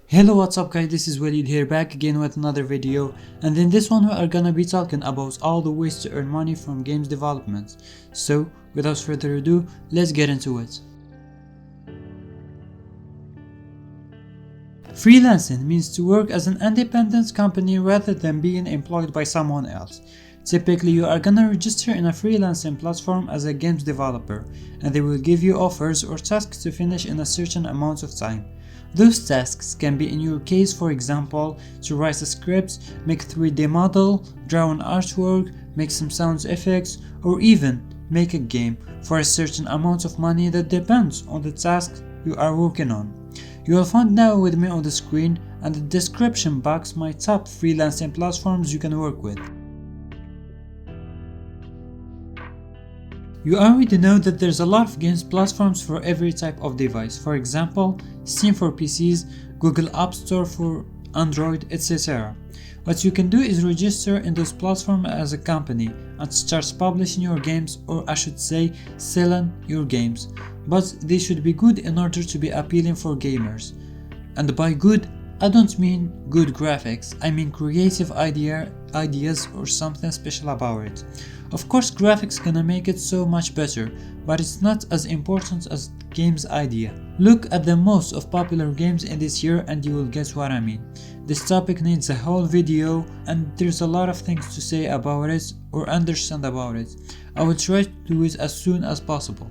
Hello, what's up guys, this is Walid here, back again with another video, and in this one we are gonna be talking about all the ways to earn money from games development. So without further ado, let's get into it. Freelancing means to work as an independent company rather than being employed by someone else. Typically, you are gonna register in a freelancing platform as a games developer, and they will give you offers or tasks to finish in a certain amount of time. Those tasks can be, in your case, for example, to write a script, make a 3D model, draw an artwork, make some sound effects, or even make a game for a certain amount of money that depends on the task you are working on. You will find now with me on the screen and the description box my top freelancing platforms you can work with. You already know that there's a lot of games platforms for every type of device. For example, Steam for PCs, Google App Store for Android, etc. What you can do is register in those platforms as a company and start publishing your games, or I should say selling your games. But they should be good in order to be appealing for gamers. And by good, I don't mean good graphics, I mean creative ideas or something special about it. Of course, graphics gonna make it so much better, but it's not as important as the game's idea. Look at the most of popular games in this year and you will get what I mean. This topic needs a whole video and there's a lot of things to say about it or understand about it. I will try to do it as soon as possible.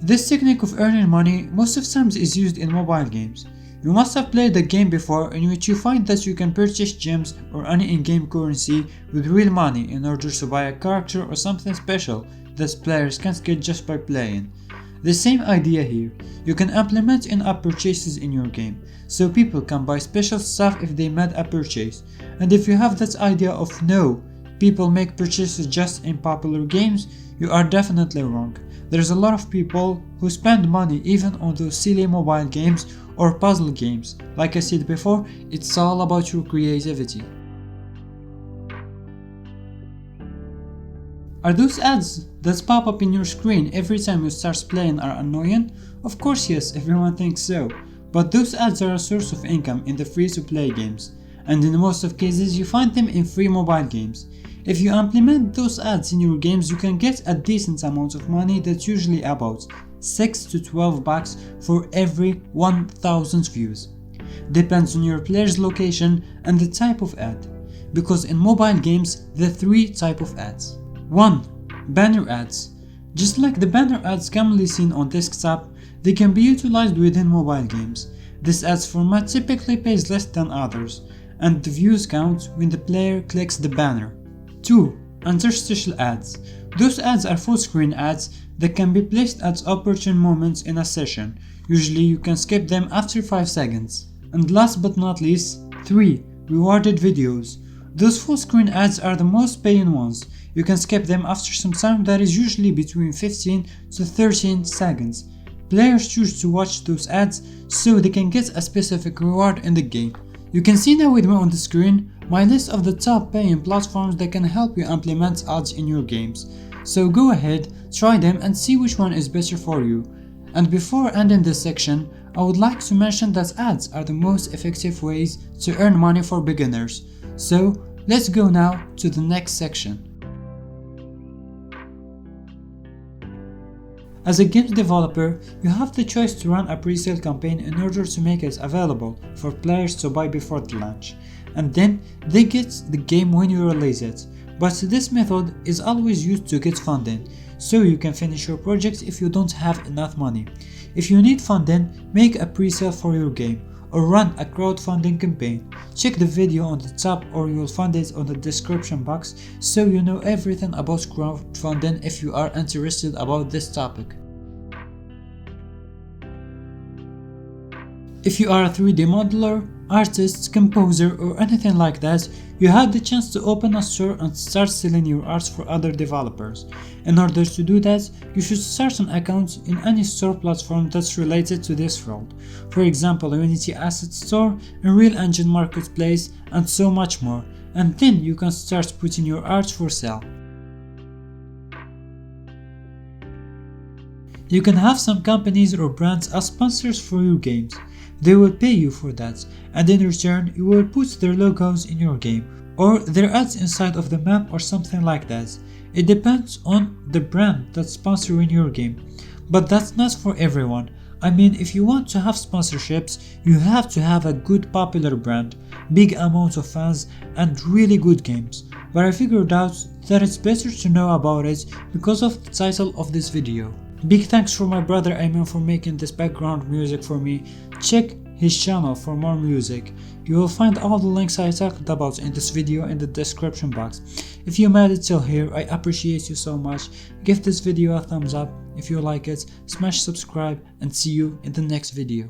This technique of earning money most of the times is used in mobile games. You must have played a game before in which you find that you can purchase gems or any in-game currency with real money in order to buy a character or something special that players can't get just by playing. The same idea here. You can implement in-app purchases in your game, so people can buy special stuff if they made a purchase. And if you have that idea of no, people make purchases just in popular games, you are definitely wrong. There's a lot of people who spend money even on those silly mobile games or puzzle games. Like I said before, it's all about your creativity. Are those ads that pop up in your screen every time you start playing are annoying? Of course yes, everyone thinks so. But those ads are a source of income in the free-to-play games. And in most of cases you find them in free mobile games. If you implement those ads in your games, you can get a decent amount of money, that's usually about 6 to 12 bucks for every 1000 views. Depends on your player's location and the type of ad. Because in mobile games, there are three types of ads. 1. Banner ads. Just like the banner ads commonly seen on desktop, they can be utilized within mobile games. This ads format typically pays less than others, and the views count when the player clicks the banner. 2. Interstitial ads. Those ads are full screen ads that can be placed at opportune moments in a session. Usually you can skip them after 5 seconds. And last but not least, 3. Rewarded videos. Those full screen ads are the most paying ones. You can skip them after some time, that is usually between 15 to 13 seconds. Players choose to watch those ads so they can get a specific reward in the game. You can see now with me on the screen my list of the top paying platforms that can help you implement ads in your games. So go ahead, try them and see which one is better for you. And before ending this section, I would like to mention that ads are the most effective ways to earn money for beginners. So let's go now to the next section. As a games developer, you have the choice to run a pre-sale campaign in order to make it available for players to buy before the launch, and then they get the game when you release it. But this method is always used to get funding, so you can finish your project if you don't have enough money. If you need funding, make a pre-sale for your game, or run a crowdfunding campaign. Check the video on the top or you'll find it on the description box so you know everything about crowdfunding if you are interested about this topic. If you are a 3D modeler, artist, composer or anything like that, you have the chance to open a store and start selling your art for other developers. In order to do that, you should start an account in any store platform that's related to this field. For example, Unity Asset Store, Unreal Engine Marketplace and so much more. And then you can start putting your art for sale. You can have some companies or brands as sponsors for your games. They will pay you for that, and in return you will put their logos in your game, or their ads inside of the map or something like that. It depends on the brand that's sponsoring your game, but that's not for everyone. I mean, if you want to have sponsorships, you have to have a good popular brand, big amounts of fans, and really good games. But I figured out that it's better to know about it because of the title of this video. Big thanks for my brother Ayman for making this background music for me. Check his channel for more music. You will find all the links I talked about in this video in the description box. If you made it till here, I appreciate you so much. Give this video a thumbs up if you like it, smash subscribe, and see you in the next video.